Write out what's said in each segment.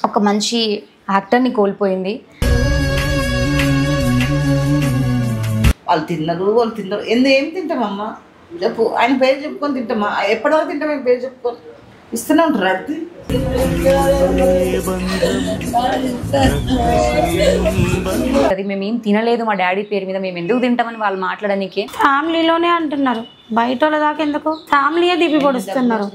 ఒక మంచి యాక్టర్ని కోల్పోయింది. వాళ్ళు తిన్నారు ఏం తింటామమ్మా చెప్పు, ఆయన పేరు చెప్పుకొని తింటామా? ఎప్పటివరకు తింటాం ఆయన పేరు చెప్పుకొని? ఇస్తూనే ఉంటారు అడిగి. అది మేమేం తినలేదు మా డాడీ పేరు మీద, మేము ఎందుకు తింటామని వాళ్ళు మాట్లాడడానికి. ఫ్యామిలీలోనే అంటున్నారు, బయట వాళ్ళ దాకా ఎందుకు? ఫ్యామిలీయే దిపి పొడుస్తున్నారు.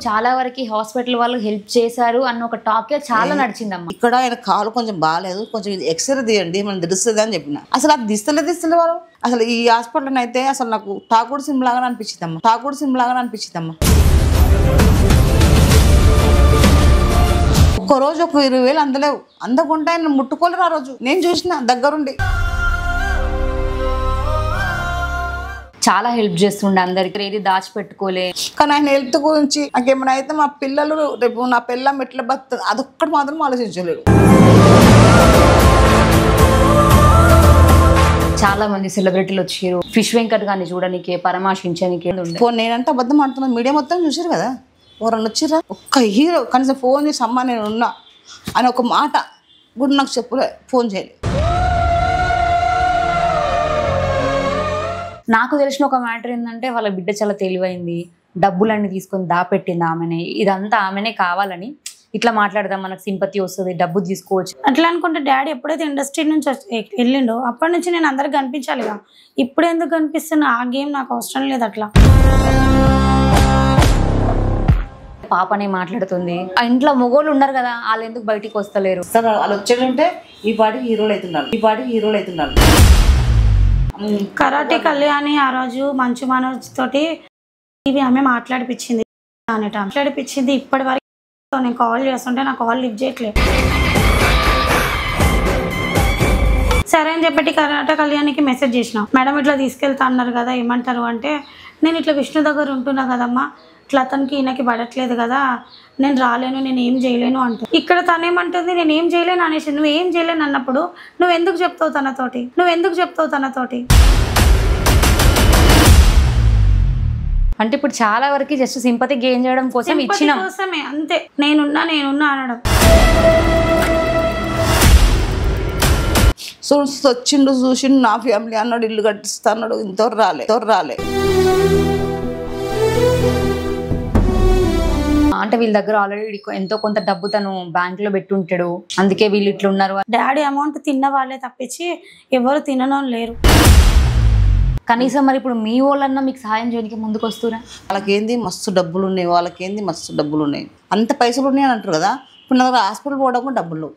చాలా వరకు హాస్పిటల్ వాళ్ళు హెల్ప్ చేశారు అన్న ఒక టాకే చాలా నడిచిందమ్మా. ఇక్కడ ఆయన కాలు కొంచెం బాగాలేదు, కొంచెం ఎక్స్రే తీయండి మనం తెలుస్తుంది అని చెప్పిన. అసలు అది తీస్తలే వాళ్ళు. అసలు ఈ హాస్పిటల్ అయితే అసలు నాకు ఠాకూర్ సినిమా లాగానే అనిపించిందమ్మా. ఒక్కరోజు ఒక 20,000 అందలేవు. అందకుండా ఆయన ముట్టుకోలేరు. ఆ రోజు నేను చూసిన దగ్గరుండి. చాలా హెల్ప్ చేస్తుండే అందరికి, ఏది దాచిపెట్టుకోలే. కానీ ఆయన హెల్త్ గురించి నాకేమైనా అయితే మా పిల్లలు రేపు నా పిల్లం ఎట్లా బతుంది అదొక్కటి మాత్రం ఆలోచించలేడు. చాలా మంది సెలబ్రిటీలు వచ్చారు ఫిష్ వెంకట్ గారిని చూడడానికి, పరామర్శించడానికి. నేనంటే అబద్ధం ఆడుతున్నాను, మీడియా మొత్తం చూసారు కదా. ఎవరన్నా వచ్చిర్రా? ఒక్క హీరో కనీసం ఫోన్ చేసి అమ్మా నేను ఉన్నా అని ఒక మాట కూడా నాకు చెప్పలే, ఫోన్ చేయలేదు. నాకు తెలిసిన ఒక మ్యాటర్ ఏంటంటే వాళ్ళ బిడ్డ చాలా తెలివైంది, డబ్బులన్నీ తీసుకొని దాపెట్టింది ఆమెనే. ఇదంతా ఆమెనే కావాలని ఇట్లా మాట్లాడదాం, మనకు సింపతి వస్తుంది, డబ్బు తీసుకోవచ్చు అట్లా అనుకుంటే డాడీ ఎప్పుడైతే ఇండస్ట్రీ నుంచి వెళ్ళిండో అప్పటి నుంచి నేను అందరికి కనిపించాలిగా. ఇప్పుడు ఎందుకు కనిపిస్తున్నా? ఆ గేమ్ నాకు అవసరం లేదు. అట్లా పాపనే మాట్లాడుతుంది. ఆ ఇంట్లో మొగోళ్ళు ఉన్నారు కదా, వాళ్ళు ఎందుకు బయటికి వస్తలేరు? వాళ్ళు వచ్చేటంటే ఈ పాటికి హీరోలు అవుతున్నారు. కరాటే కళ్యాణి ఆ రోజు మంచు మనోజ్ తోటి ఇవి ఆమె మాట్లాడిపించింది. ఇప్పటి వరకు నేను కాల్ చేస్తుంటే నా కాల్ లిఫ్ట్ చేయట్లేదు. సరే అని చెప్పి కరాటే కళ్యాణికి మెసేజ్ చేసిన, మేడం ఇట్లా తీసుకెళ్తా అన్నారు కదా ఏమంటారు అంటే, నేను ఇట్లా విష్ణు దగ్గర ఉంటున్నా కదమ్మా, ఇట్లా అతనికి ఈయనకి పడట్లేదు కదా, నేను రాలేను, నేను ఏం చేయలేను అంటూ. ఇక్కడ తనేమంటుంది నేను ఏం చేయలేను అనేసి. నువ్వు ఏం చేయలేను అన్నప్పుడు నువ్వు ఎందుకు చెప్తావు తనతోటి? అంటే ఇప్పుడు చాలా వరకు జస్ట్ సింపతి గెయిన్ చేయడం కోసం ఇచ్చిన కోసమే అంతే. నేనున్నా అనడం. వచ్చిండు చూసిండు నా ఫ్యామిలీ అన్నాడు, ఇల్లు కట్టిస్తా అన్నాడు, ఇంతవరకు రాలే. అంటే వీళ్ళ దగ్గర ఆల్రెడీ ఎంతో కొంత డబ్బు తను బ్యాంక్ లో పెట్టుంటాడు, అందుకే వీళ్ళు ఇట్లున్నారు. డాడీ అమౌంట్ తిన్న వాళ్ళే తప్పించి ఎవరు తినడం లేరు. కనీసం మరి ఇప్పుడు మీ వాళ్ళన్నా మీకు సహాయం చేయడానికి ముందుకు వస్తురా? వాళ్ళకేంది మస్తు డబ్బులు ఉన్నాయి, అంత పైసలు ఉన్నాయి అని అంటారు కదా. ఇప్పుడు నా దగ్గర హాస్పిటల్ పోవడం కూడా డబ్బులు.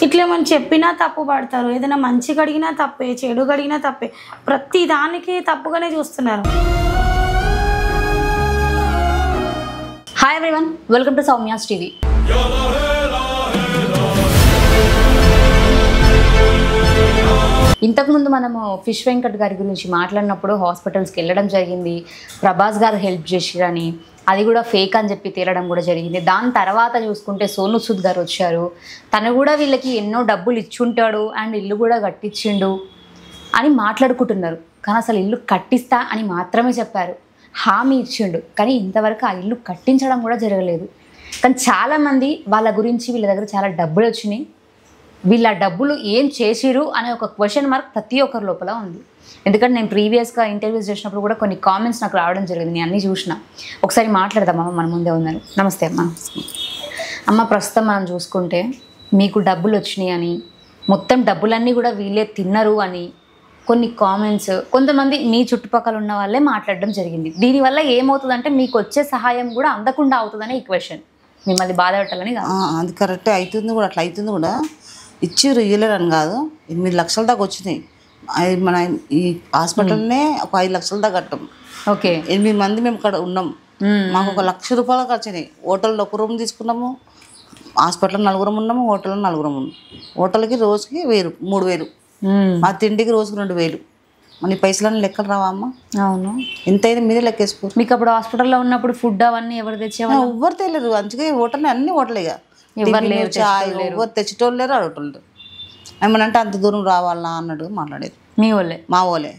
ఇట్లేమని చెప్పినా తప్పు పడతారు, ఏదైనా మంచి కడిగినా తప్పే, చెడు కడిగినా తప్పే, ప్రతి దానికి తప్పుగానే చూస్తున్నారు. Hi everyone, welcome to Soumya's TV. ఇంతకుముందు మనము ఫిష్ వెంకట్ గారి గురించి మాట్లాడినప్పుడు హాస్పిటల్స్కి వెళ్ళడం జరిగింది, ప్రభాస్ గారు హెల్ప్ చేసిరని, అది కూడా ఫేక్ అని చెప్పి తేలడం కూడా జరిగింది. దాని తర్వాత చూసుకుంటే సోను సూద్ గారు వచ్చారు, తను కూడా వీళ్ళకి ఎన్నో డబ్బులు ఇచ్చుంటాడు అండ్ ఇల్లు కూడా కట్టించిండు అని మాట్లాడుకుంటున్నారు. కానీ అసలు ఇల్లు కట్టిస్తా అని మాత్రమే చెప్పారు, హామీ ఇచ్చిండు, కానీ ఇంతవరకు ఆ ఇల్లు కట్టించడం కూడా జరగలేదు. కానీ చాలామంది వాళ్ళ గురించి వీళ్ళ దగ్గర చాలా డబ్బులు వచ్చినాయి, వీళ్ళ డబ్బులు ఏం చేసిరు అనే ఒక క్వశ్చన్ మార్క్ ప్రతి ఒక్కరి లోపల ఉంది. ఎందుకంటే నేను ప్రీవియస్గా ఇంటర్వ్యూస్ చేసినప్పుడు కూడా కొన్ని కామెంట్స్ నాకు రావడం జరిగింది, నేను అన్నీ చూసిన. ఒకసారి మాట్లాడదామమ్మ, మన ముందే ఉన్నారు. నమస్తే అమ్మ. ప్రస్తుతం మనం చూసుకుంటే మీకు డబ్బులు వచ్చినాయి అని, మొత్తం డబ్బులన్నీ కూడా వీళ్ళే తిన్నారు అని కొన్ని కామెంట్స్ కొంతమంది మీ చుట్టుపక్కల ఉన్న వాళ్ళే మాట్లాడడం జరిగింది. దీనివల్ల ఏమవుతుందంటే మీకు వచ్చే సహాయం కూడా అందకుండా అవుతుందని ఈ క్వశ్చన్, మిమ్మల్ని బాధ పెట్టాలని కాదు. అది కరెక్టే అవుతుంది కూడా, అట్లా అవుతుంది కూడా. ఇచ్చిర్రు ఇయ్యలేరని కాదు, 8 లక్షల దాకా వచ్చినాయి. మన ఈ హాస్పిటల్నే ఒక 5 లక్షల దాకా కట్టాం. ఓకే, 8 మంది మేము ఇక్కడ ఉన్నాం, మాకు 1 లక్ష రూపాయలు ఖర్చు అయినాయి. హోటల్లో 1 రూమ్ తీసుకున్నాము, హాస్పిటల్లో 4 ఉన్నాము, హోటల్లో 4 ఉన్నాము. హోటల్కి రోజుకి 1000, 3000, మా తిండికి రోజుకి 2000. మన పైసలన్నీ లెక్కలు రావా అమ్మ? అవును, ఎంతైనా మీరే లెక్కేసుకో. మీకు అప్పుడు హాస్పిటల్లో ఉన్నప్పుడు ఫుడ్ అవన్నీ ఎవరు తెచ్చేవాళ్ళు? ఎవ్వరు తెలియదు, అందుకే హోటల్ అన్ని హోటలేగా, ఎవరు తెచ్చేటోళ్ళు లేరు, అడగటోళ్ళు లేరు. ఏమనంటే అంత దూరం రావాలా అన్నాడు మాట్లాడేది. మీ వాళ్ళే? మా వాళ్ళే.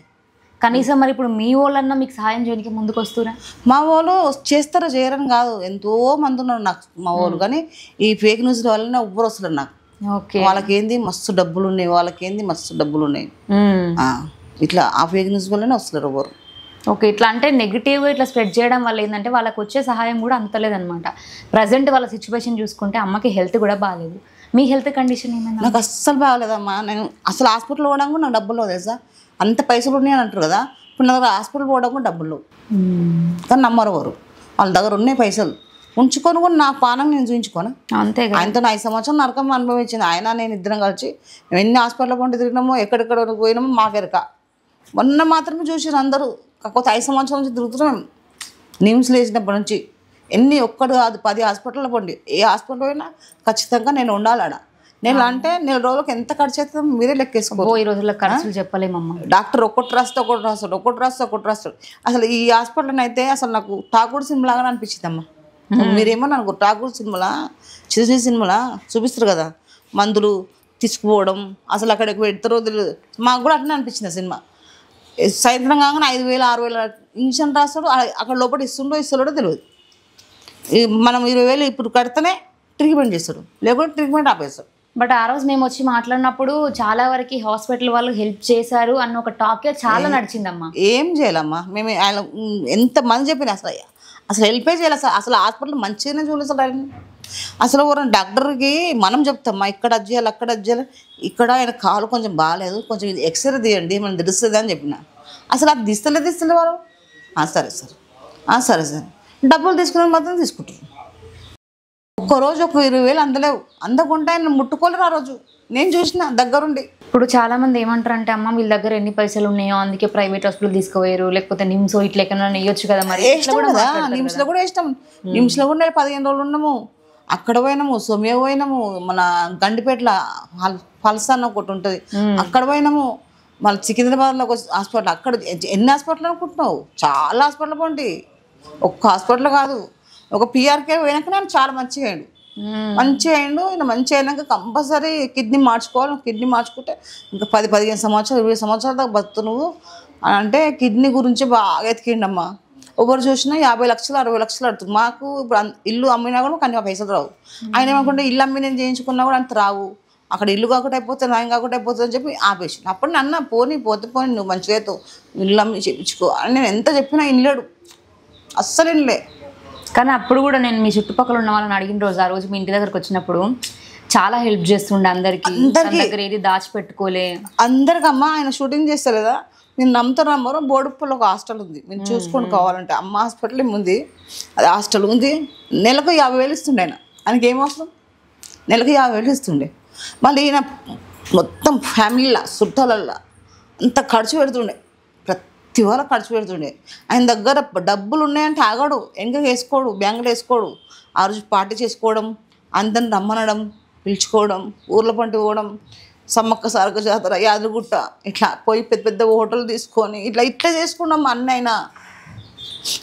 కనీసం మరి ఇప్పుడు మీ వాళ్ళన్నా మీకు సహాయం చేయడానికి ముందుకు వస్తురా? మా వాళ్ళు చేస్తారో చేయరని కాదు, ఎంతో మంది ఉన్నారు నాకు మా వాళ్ళు, కానీ ఈ ఫేక్ న్యూస్ వల్లనే ఎవ్వరు వస్తున్నారు నాకు. ఓకే. వాళ్ళకేంది మస్తు డబ్బులు ఉన్నాయి, వాళ్ళకేంది మస్తు డబ్బులు ఉన్నాయి, ఇట్లా ఆ ఫేక్ న్యూస్ వల్లనే వస్తున్నారు ఎవరు. ఓకే. ఇట్లా అంటే నెగిటివ్గా ఇట్లా స్ప్రెడ్ చేయడం వల్ల ఏంటంటే వాళ్ళకి వచ్చే సహాయం కూడా అంతలేదన్నమాట. ప్రజెంట్ వాళ్ళ సిచ్యువేషన్ చూసుకుంటే అమ్మకి హెల్త్ కూడా బాగాలేదు. మీ హెల్త్ కండిషన్ ఏమైనా? నాకు అస్సలు బాగాలేదమ్మా. నేను అసలు హాస్పిటల్ పోవడానికి కూడా నాకు డబ్బులు తెలుసా, అంత పైసలు ఉన్నాయి అని అంటారు కదా, ఇప్పుడు నా దగ్గర హాస్పిటల్ పోవడానికి కూడా డబ్బులు కానీ నమ్మరు ఎవరు. వాళ్ళ దగ్గర ఉన్నాయి పైసలు ఉంచుకొని కూడా నా పానం నేను చూపించుకోను. అంతే. ఆయనతో 5 సంవత్సరాలు నరకం అనుభవించింది ఆయన, నేను ఇద్దరం కలిసి ఎన్ని హాస్పిటల్ పండి తిరిగినామో ఎక్కడెక్కడ పోయినామో మాకెరక. మొన్న మాత్రమే చూసారు అందరూ, కాకపోతే 5 సంవత్సరాల నుంచి తిరుగుతున్నాం. నిమ్స్లో వేసినప్పటి నుంచి ఎన్ని ఒక్కడు కాదు 10 హాస్పిటల్లో పండి, ఏ హాస్పిటల్ పోయినా ఖచ్చితంగా నేను ఉండాలి ఆడ. నేను అంటే నెల రోజులకు ఎంత ఖర్చు అవుతుందో మీరే లెక్కేసుకో. ఈ రోజుల్లో ఖర్చులు చెప్పలేమమ్మా. డాక్టర్ ఒకటి రాస్తాడు ఒకటి రాస్తాడు. అసలు ఈ హాస్పిటల్ అయితే అసలు నాకు ఠాకూర్ సినిమాలాగానే అనిపించిందమ్మా. మీరేమన్నా అనుకో, ఠాకూర్ సినిమాలా చిరుజీ సినిమాలా చూపిస్తారు కదా మందులు తీసుకుపోవడం, అసలు అక్కడికి పెడతారో తెలియదు. మాకు కూడా అట్లనే అనిపించింది ఆ సినిమా. సాయంత్రం కాగానే 5,000 6,000 ఇంజక్షన్ రాస్తాడు, అక్కడ లోపల ఇస్తాడో తెలియదు. మనం 20,000 ఇప్పుడు కడితేనే ట్రీట్మెంట్ చేస్తాడు, లేకపోతే ట్రీట్మెంట్ ఆపేస్తాడు. బట్ ఆ రోజు మేము వచ్చి మాట్లాడినప్పుడు చాలా వరకు హాస్పిటల్ వాళ్ళు హెల్ప్ చేశారు అన్న ఒక టాకే చాలా నడిచిందమ్మా. ఏం చేయాలమ్మా మేము, ఆయన ఎంతమంది చెప్పిన అసలు హెల్పే చేయాలి. అసలు హాస్పిటల్ మంచిగానే చూడలేదు. అసలు ఎవరైనా డాక్టర్కి మనం చెప్తామా ఇక్కడ అది చేయాలి అక్కడ అది చేయాలి, ఇక్కడ ఆయన కాలు కొంచెం బాగాలేదు కొంచెం ఇది ఎక్స్రే తీయండి మనం తెలుస్తుంది అని చెప్పిన. అసలు అది తీస్తలే వాళ్ళు. సరే సరే డబ్బులు తీసుకునే మాత్రం తీసుకుంటారు. ఒక్కరోజు ఒక 20,000 అందలేవు, అందకుంటే ఆయన ముట్టుకోలేరు. ఆ రోజు నేను చూసిన దగ్గరుండి. ఇప్పుడు చాలా మంది ఏమంటారు అంటే అమ్మ వీళ్ళ దగ్గర ఎన్ని పైసలు ఉన్నాయో అందుకే ప్రైవేట్ హాస్పిటల్ తీసుకుపోయారు, లేకపోతే నిమ్స్ ఇట్లా ఎక్కడ నెయ్యొచ్చు కదా. మరి నిమ్స్లో కూడా వేసినాం, నిమ్స్లో కూడా 15 రోజులు ఉన్నాము. అక్కడ పోయినాము, సోమ్య పోయినాము, మన గండిపేటలో ఫల్స్ అన్న ఒకటి ఉంటుంది అక్కడ పోయినాము, మళ్ళీ సికింద్రాబాద్లో ఒక హాస్పిటల్. అక్కడ ఎన్ని హాస్పిటల్ అనుకుంటున్నావు, చాలా హాస్పిటల్ పోండి, ఒక్క హాస్పిటల్ కాదు. ఒక పిఆర్కే పోయినాక నేను చాలా మంచిగా అయ్యాడు. ఈయన మంచిగా అయినాక కంపల్సరీ కిడ్నీ మార్చుకోవాలి. కిడ్నీ మార్చుకుంటే ఇంకా 10-15 సంవత్సరాలు 20 సంవత్సరాల దాకా బతు నువ్వు అంటే కిడ్నీ గురించి బాగా ఎతికిండమ్మా. ఎవరు చూసినా 50 లక్షలు 60 లక్షలు అడుగుతుంది. మాకు ఇప్పుడు ఇల్లు అమ్మినా కూడా కానీ పైసలు రావు. ఆయన ఏమనుకుంటే ఇల్లు అమ్మి నేను చేయించుకున్నా కూడా అంత రావు, అక్కడ ఇల్లు కాకుండా అయిపోతుంది ఆయన కాకుండా అయిపోతుంది అని చెప్పి ఆపేసి. అప్పుడు నన్న పోతే నువ్వు మంచిగా అవుతావు, ఇల్లు అమ్మి చేయించుకో అని నేను ఎంత చెప్పినా ఇల్లేడు, అస్సలు ఇల్లే. కానీ అప్పుడు కూడా నేను మీ చుట్టుపక్కల ఉన్న వాళ్ళని అడిగిన రోజు, ఆ రోజు మీ ఇంటి దగ్గరకు వచ్చినప్పుడు చాలా హెల్ప్ చేస్తుండే అందరికి, దగ్గర ఏది దాచిపెట్టుకోలే అందరికమ్మా. ఆయన షూటింగ్ చేస్తారు కదా, నేను నమ్ముతాను. బోడుప్పలో ఒక హాస్టల్ ఉంది, మీరు చూసుకొని కావాలంటే అమ్మ హాస్పిటల్ ఉంది, అది హాస్టల్ ఉంది. నెలకు 50,000 ఇస్తుండే ఆయన. ఆయనకి ఏం అవసరం, నెలకు 50,000 ఇస్తుండే. మళ్ళీ ఈయన మొత్తం ఫ్యామిలీలా చుట్టాలల్లా అంత ఖర్చు పెడుతుండే, ప్రతి వాళ్ళ ఖర్చు పెడుతుండే. ఆయన దగ్గర డబ్బులు ఉన్నాయంటే ఆగాడు, వెనక వేసుకోడు, బ్యాంకులో వేసుకోడు. ఆ రోజు పార్టీ చేసుకోవడం, అందరిని రమ్మనడం, పిలుచుకోవడం, ఊర్ల పంట పోవడం, సమ్మక్క సారక జాతర, యాదగిరిగుట్ట, ఇట్లా పోయి పెద్ద పెద్ద హోటల్ తీసుకొని ఇట్లా చేసుకున్నాం అన్నైనా.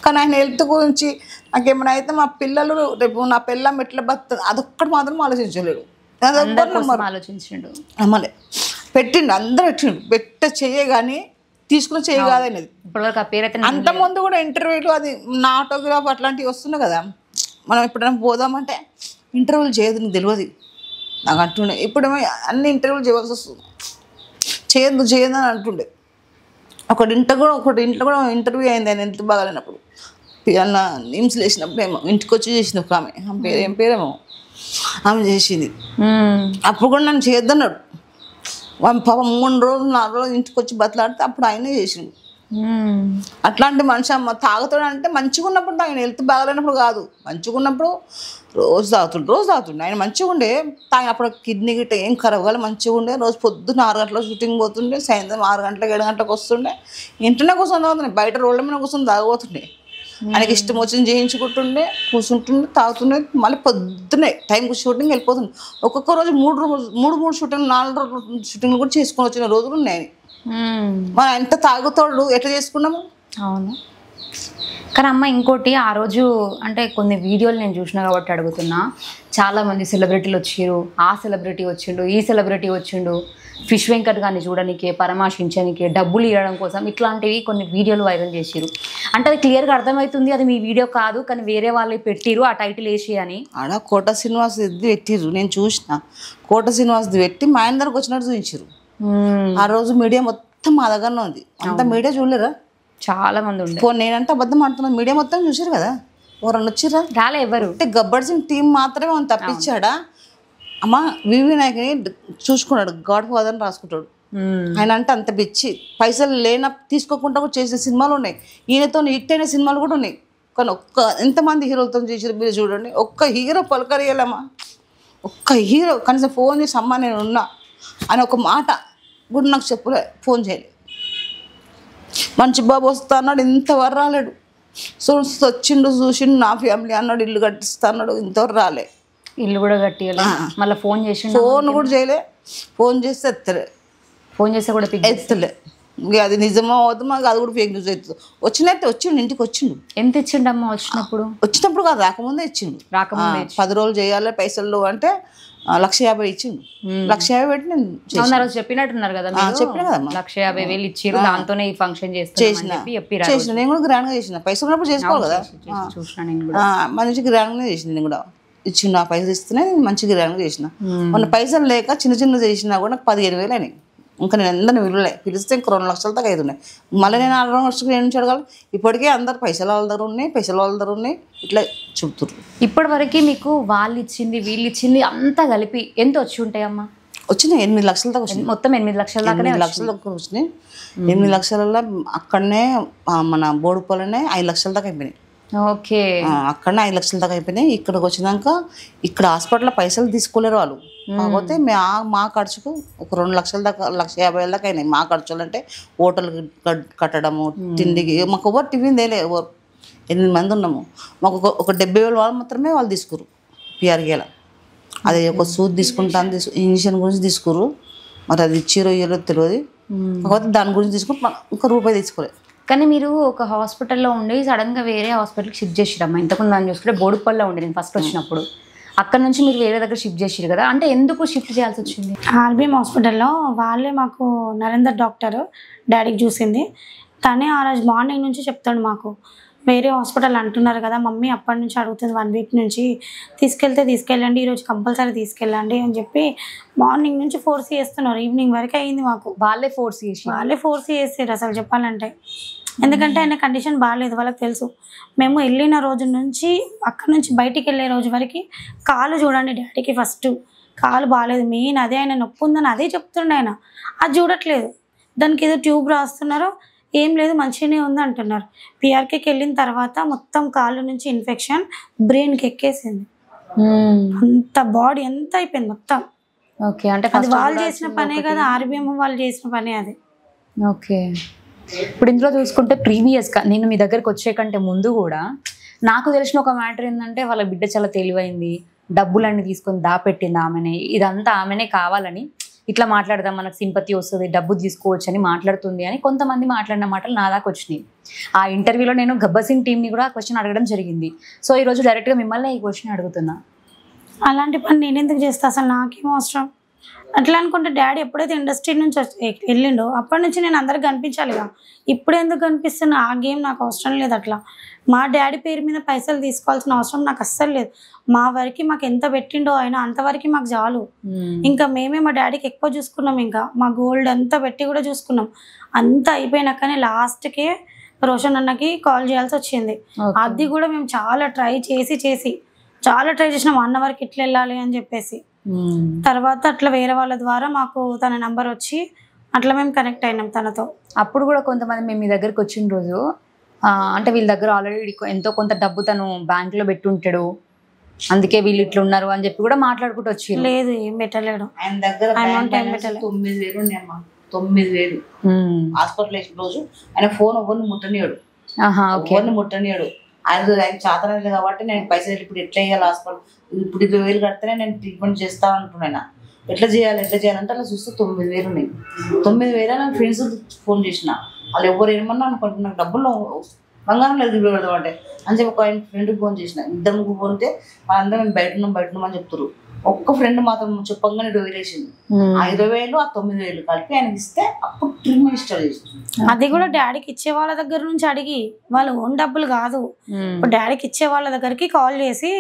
కానీ ఆయన హెల్త్ గురించి నాకేమైనా అయితే మా పిల్లలు రేపు నా పిల్లం ఎట్లా బతుంది అదొక్కటి మాత్రం ఆలోచించలేడు. ఆలోచించండు అమ్మలే పెట్టిండు, అందరూ పెట్టిండు చెయ్యే కానీ తీసుకుని చెయ్యి కాదనేది. అంత ముందు కూడా ఇంటర్వ్యూలు అది నా ఆటోగ్రాఫ్ అట్లాంటివి వస్తున్నాయి కదా, మనం ఎప్పుడైనా పోదామంటే ఇంటర్వ్యూలు చేయదు, నీకు తెలియదు నాకు అంటుండే. ఇప్పుడు అన్ని ఇంటర్వ్యూలు చేయవలసి వస్తుంది, చేయదు అని అంటుండే. ఒకటి ఇంట్లో కూడా ఇంటర్వ్యూ అయింది ఆయన ఎంత బాగాలేనప్పుడు. అన్న నిమ్స్లు వేసినప్పుడు ఏమో ఇంటికి వచ్చి చేసింది ఒక ఆమె, ఏం పేరేమో ఆమె చేసింది. అప్పుడు కూడా నన్ను చేయొద్దన్నాడు. పాపం 3 రోజులు 4 రోజులు ఇంటికి వచ్చి బతలాడితే అప్పుడు ఆయనే చేసిండు. అట్లాంటి మనిషి అమ్మ. తాగుతాడు అంటే మంచిగా ఉన్నప్పుడు, ఆయన హెల్త్ బాగాలేనప్పుడు కాదు, మంచిగా ఉన్నప్పుడు రోజు తాగుతుండే. ఆయన మంచిగా ఉండే, అప్పుడు కిడ్నీ గిట్ట ఏం ఖరాబ్ కాదు, మంచిగా ఉండే. రోజు పొద్దున్న 6 గంటలకు షూటింగ్ పోతుండే, సాయంత్రం 6 గంటలకు 7 గంటలకు వస్తుండే. ఇంట్లోనే కూర్చొని తాగుతుండే, బయట రోడ్ల మీద కూర్చొని తాగబోతుండే. ఆయనకి ఇష్టం వచ్చింది చేయించుకుంటుండే, కూర్చుంటుండే, తాగుతుండే. మళ్ళీ పొద్దున్నే టైంకి షూటింగ్ వెళ్ళిపోతుండే. ఒక్కొక్క రోజు 3 షూటింగ్ 4 షూటింగ్లు కూడా చేసుకొని వచ్చిన రోజులు ఉన్నాయి. మనం ఎంత తాగుతాడు ఎట్లా చేసుకున్నాము. అవును. కానీ అమ్మ ఇంకోటి, ఆ రోజు అంటే కొన్ని వీడియోలు నేను చూసినా కాబట్టి అడుగుతున్నా, చాలామంది సెలబ్రిటీలు వచ్చిండు, ఆ సెలబ్రిటీ వచ్చిండు, ఈ సెలబ్రిటీ వచ్చిండు, ఫిష్ వెంకట్ గారిని చూడడానికి పరామర్శించడానికి డబ్బులు ఇవ్వడం కోసం ఇట్లాంటివి కొన్ని వీడియోలు వైరల్ చేసిరు. అంటే అది క్లియర్గా అర్థమవుతుంది అది మీ వీడియో కాదు, కానీ వేరే వాళ్ళు పెట్టిరు ఆ టైటిల్ వేసి అని. ఆడ కోట శ్రీనివాస్ పెట్టిర్రు, నేను చూసిన. కోట శ్రీనివాస్ పెట్టి మా ఆయన దగ్గరకు వచ్చినట్టు చూపించారు. ఆ రోజు మీడియా మొత్తం మా దగ్గరనే ఉంది. అంత మీడియా చూడలేరా? చాలా మంది ఉండే. పోనీ నేనంటే అబద్ధం ఆడుతున్నాను, మీడియా మొత్తం చూసారు కదా. ఎవరన్నా వచ్చిర్రా? రాలే ఎవరు. అంటే గబ్బర్ సింగ్ టీం మాత్రమే మనం తప్పించాడా? అమ్మ వివి నాయకుని చూసుకున్నాడు, గాడ్ ఫాదర్ అని రాసుకుంటాడు. ఆయన అంటే అంత పిచ్చి. పైసలు తీసుకోకుండా కూడా చేసిన సినిమాలు ఉన్నాయి, ఈయనతో హిట్ అయిన సినిమాలు కూడా ఉన్నాయి. కానీ ఎంతమంది హీరోలతో చేసారు మీరు చూడండి. ఒక్క హీరో పలకరియలమ్మా, ఒక్క హీరో కనీసం ఫోన్ చేసి అమ్మ నేను ఉన్నా అని ఒక మాట కూడా నాకు చెప్పలే, ఫోన్ చేయలేదు. మంచి బాబు వస్తా అన్నాడు, ఇంతవరకు రాలేడు. సో వచ్చిండు చూసిండు నా ఫ్యామిలీ అన్నాడు, ఇల్లు కట్టిస్తా అన్నాడు, ఇంతవరకు రాలే. ఇల్లు కూడా కట్టియలే. మళ్ళీ ఫోన్ చేసి ఫోన్ కూడా చేయలే. ఫోన్ చేస్తే ఎత్తలే, ఫోన్ చేస్తే కూడా ఎత్తలే. ఇక అది నిజమో అవుతుందో అది కూడా ఫేక్ న్యూస్ అవుతుంది. వచ్చినట్టే వచ్చిండు, ఇంటికి వచ్చిండు. ఎంత ఇచ్చిండమ్మా వచ్చినప్పుడు కాదు, రాకముందే ఇచ్చిండు. 10 రోజులు చేయాలి పైసలు అంటే 1,50,000 ఇచ్చిండు. 1,50,000 పెట్టి నేను చెప్పినట్టున్నారు కదా, చెప్పిన కదమ్మా. 1,50,000 ఇచ్చారు, దాంతోనే ఈ ఫంక్షన్ చేసిన. నేను కూడా గ్రాండ్ గా చేసిన. పైసలు ఉన్నప్పుడు చేసుకోవాలి కదా, మంచి గ్రాండ్ గా చేసిన. నేను కూడా ఇచ్చిండు, ఆ పైసలు ఇస్తేనే మంచి గ్రాండ్ గా చేసిన. మొన్న పైసలు లేక చిన్న చేసినా కూడా నాకు 15,000 అయినాయి. ఇంకా నేను అందరిని పిలిస్తే ఇంకా 2 లక్షల దాకా అవుతున్నాయి. మళ్ళీ నేను 6 లక్షలు ఏం అడగాలి? ఇప్పటికే అందరు పైసలు వాళ్ళ దగ్గర ఉన్నాయి ఇట్లా చెప్తున్నారు. ఇప్పటి వరకు మీకు వాళ్ళు ఇచ్చింది వీళ్ళు ఇచ్చింది అంతా కలిపి ఎంత వచ్చి ఉంటాయమ్మా? వచ్చినాయి 8 లక్షల దాకా వచ్చినాయి. మొత్తం 8 లక్షల దాకా. 8 లక్షల దాకా వచ్చినాయి. 8 లక్షలలో అక్కడనే మన బోడుపల్లనే 5 లక్షల దాకా అయిపోయినాయి. ఓకే, అక్కడనే 5 లక్షల దాకా అయిపోయినాయి. ఇక్కడికి వచ్చినాక ఇక్కడ హాస్పిటల్లో పైసలు తీసుకోలేరు వాళ్ళు. కాకపోతే మా ఖర్చుకు ఒక 2 లక్షల దాకా 1,50,000 దాకా అయినాయి. మా ఖర్చులు అంటే హోటల్ కట్టడము, తిండికి. మాకు ఎవరు టిఫిన్ తేలే. ఎవరు 8 మంది ఉన్నాము. మాకు ఒక 70,000 వాళ్ళు మాత్రమే వాళ్ళు తీసుకురు పిఆర్కేలా. అది ఒక సూద్ తీసుకుంటాను, ఇంజక్షన్ గురించి తీసుకురు. మరి అది ఇచ్చిరో ఇయ్యరో తెలియదు. కాకపోతే దాని గురించి తీసుకుని ఇంకా రూపాయి తీసుకోలేదు. కానీ మీరు ఒక హాస్పిటల్లో ఉండి సడన్గా వేరే హాస్పిటల్కి షిఫ్ట్ చేసిరమ్మా. ఇంతకుముందు దాన్ని చూసుకుంటే బోడుపల్లిలో ఉండి నేను ఫస్ట్ వచ్చినప్పుడు. అక్కడ నుంచి మీరు వేరే దగ్గర షిఫ్ట్ చేసిరు కదా, అంటే ఎందుకు షిఫ్ట్ చేయాల్సి వచ్చింది? ఆర్బీఎం హాస్పిటల్లో వాళ్ళే మాకు నరేందర్ డాక్టర్ డాడీకి చూసింది. తనే ఆ రోజు మార్నింగ్ నుంచి చెప్తాడు మాకు, వేరే హాస్పిటల్ అంటున్నారు కదా మమ్మీ, అప్పటి నుంచి అడుగుతుంది 1 వీక్ నుంచి, తీసుకెళ్ళండి ఈరోజు కంపల్సరీ తీసుకెళ్ళండి అని చెప్పి మార్నింగ్ నుంచి ఫోర్స్ చేస్తున్నారు. ఈవినింగ్ వరకు అయింది మాకు. వాళ్ళే ఫోర్స్ చేసారు అసలు చెప్పాలంటే. ఎందుకంటే ఆయన కండిషన్ బాగాలేదు, వాళ్ళకి తెలుసు. మేము వెళ్ళిన రోజు నుంచి అక్కడ నుంచి బయటికి వెళ్ళే రోజు వరకు కాలు చూడండి డాడీకి, ఫస్ట్ కాలు బాగాలేదు, మెయిన్ అదే. ఆయన నొప్పి ఉందని అదే చెప్తుండే ఆయన, అది చూడట్లేదు. దానికి ఏదో ట్యూబ్ రాస్తున్నారో ఏం లేదు, మంచిగానే ఉంది అంటున్నారు. పిఆర్కేకి వెళ్ళిన తర్వాత మొత్తం కాళ్ళు నుంచి ఇన్ఫెక్షన్ బ్రెయిన్కి ఎక్కేసింది. అంత బాడీ ఎంత అయిపోయింది మొత్తం. ఓకే, అంటే అది వాళ్ళు చేసిన పనే కదా, ఆర్బీఎం వాళ్ళు చేసిన పనే అది. ఓకే, ఇప్పుడు ఇందులో చూసుకుంటే ప్రీవియస్గా నేను మీ దగ్గరికి వచ్చే కంటే ముందు కూడా నాకు తెలిసిన ఒక మ్యాటర్ ఏంటంటే వాళ్ళ బిడ్డ చాలా తెలివైంది, డబ్బులన్నీ తీసుకొని దాపెట్టింది ఆమెనే, ఇదంతా ఆమెనే కావాలని ఇట్లా మాట్లాడదాం మనకు సింపతి వస్తుంది, డబ్బు తీసుకోవచ్చు అని మాట్లాడుతుంది అని కొంతమంది మాట్లాడిన మాటలు నా దాకా వచ్చినాయి. ఆ ఇంటర్వ్యూలో నేను గబ్బర్ సింగ్ టీంని కూడా క్వశ్చన్ అడగడం జరిగింది. సో ఈరోజు డైరెక్ట్గా మిమ్మల్ని ఈ క్వశ్చన్ అడుగుతున్నా. అలాంటి పని నేను ఎందుకు చేస్తా, అసలు నాకేం అవసరం? అట్లా అనుకుంటే డాడీ ఎప్పుడైతే ఇండస్ట్రీ నుంచి వెళ్ళిండో అప్పటి నుంచి నేను అందరికి కనిపించాలిగా. ఇప్పుడు ఎందుకు కనిపిస్తున్నా? ఆ గేమ్ నాకు అవసరం లేదు. అట్లా మా డాడీ పేరు మీద పైసలు తీసుకోవాల్సిన అవసరం నాకు అస్సలు లేదు. మా వరకు మాకు ఎంత పెట్టిండో అయినా అంతవరకు మాకు చాలు. ఇంకా మేమే మా డాడీకి ఎక్కువ చూసుకున్నాం, ఇంకా మా గోల్డ్ అంతా పెట్టి కూడా చూసుకున్నాం. అంతా అయిపోయినాకనే లాస్ట్కే రోషన్ అన్నకి కాల్ చేయాల్సి వచ్చింది. అది కూడా మేము చాలా ట్రై చేసినాం, అన్న వరకు ఇట్లా వెళ్ళాలి అని చెప్పేసి. తర్వాత అట్లా వేరే వాళ్ళ ద్వారా మాకు తన నంబర్ వచ్చి అట్లా మేము కనెక్ట్ అయినాం తనతో. అప్పుడు కూడా కొంతమంది మేము మీ దగ్గరికి వచ్చిన రోజు అంటే వీళ్ళ దగ్గర ఆల్రెడీ ఎంతో కొంత డబ్బు తను బ్యాంకులో పెట్టుంటాడు, అందుకే వీళ్ళు ఇట్లా ఉన్నారు అని చెప్పి కూడా మాట్లాడుకుంటూ వచ్చి. లేదు, ఏం పెట్టలేడు ఆయన దగ్గర. 9,000 హాస్పిటల్ వేసిన రోజు ఆయన ఫోన్ ఎవరిని ముట్టనియాడు. ఆయన చేతనలేదు కాబట్టి నేను పైసలు ఇప్పుడు ఎట్లా వేయాలి, హాస్పిటల్ ఇప్పుడు 20,000 కడితేనే నేను ట్రీట్మెంట్ చేస్తా అంటున్నాను. ఎట్లా చేయాలంటే అలా చూస్తే 9,000 ఉన్నాయి. 9,000 నా ఫ్రెండ్స్ ఫోన్ చేసిన, వాళ్ళు ఎవరు ఏమన్నా అనుకుంటున్నారు, నాకు డబ్బులు బంగారం లేదు పెడదాం అంటే అని చెప్పి ఒక ఆయన ఫ్రెండ్కి ఫోన్ చేసిన. 2 ఫోన్ అయితే వాళ్ళందరూ మేము బయట ఉన్నాం అని చెప్తారు. ఒక్క ఫ్రెండ్ మాత్రం చెప్పంగానే వదిలేసింది. 5,000 ఆ 9,000 కలిపి ఆయనకి ఇస్తే అప్పుడు ట్రీట్మెంట్ ఇన్స్టాల్ చేసింది. అది కూడా డాడీకి ఇచ్చే వాళ్ళ దగ్గర నుంచి అడిగి, వాళ్ళు ఓన్ డబ్బులు కాదు, ఇప్పుడు డాడీకి ఇచ్చే వాళ్ళ దగ్గరికి కాల్ చేసి